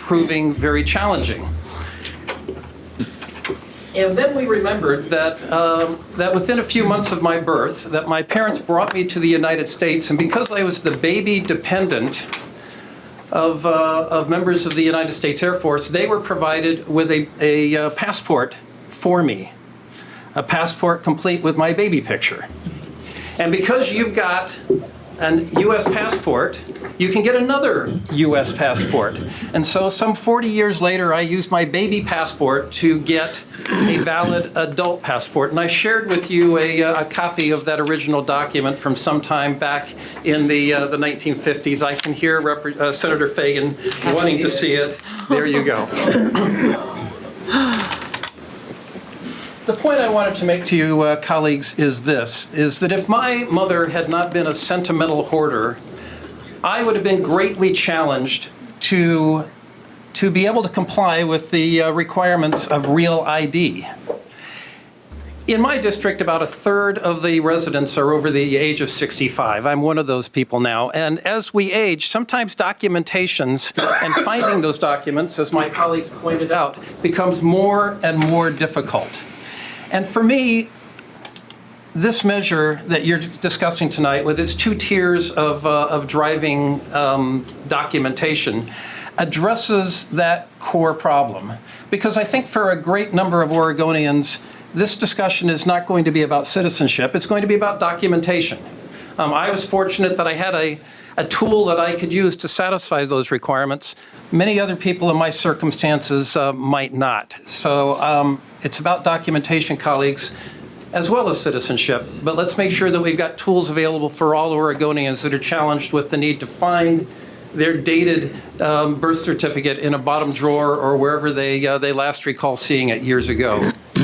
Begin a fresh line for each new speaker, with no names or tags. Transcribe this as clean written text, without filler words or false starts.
proving very challenging. And then we remembered that, that within a few months of my birth, that my parents brought me to the United States, and because I was the baby dependent of members of the United States Air Force, they were provided with a passport for me, a passport complete with my baby picture. And because you've got an U.S. passport, you can get another U.S. passport. And so some 40 years later, I used my baby passport to get a valid adult passport. And I shared with you a copy of that original document from sometime back in the 1950s. I can hear Senator Fagan wanting to see it. There you go. The point I wanted to make to you, colleagues, is this, is that if my mother had not been a sentimental hoarder, I would have been greatly challenged to be able to comply with the requirements of real ID. In my district, about a third of the residents are over the age of 65. I'm one of those people now. And as we age, sometimes documentations and finding those documents, as my colleagues pointed out, becomes more and more difficult. And for me, this measure that you're discussing tonight, with its 2 tiers of driving documentation, addresses that core problem. Because I think for a great number of Oregonians, this discussion is not going to be about citizenship, it's going to be about documentation. I was fortunate that I had a tool that I could use to satisfy those requirements. Many other people in my circumstances might not. So it's about documentation, colleagues, as well as citizenship. But let's make sure that we've got tools available for all Oregonians that are challenged with the need to find their dated birth certificate in a bottom drawer or wherever they last recall seeing it years ago.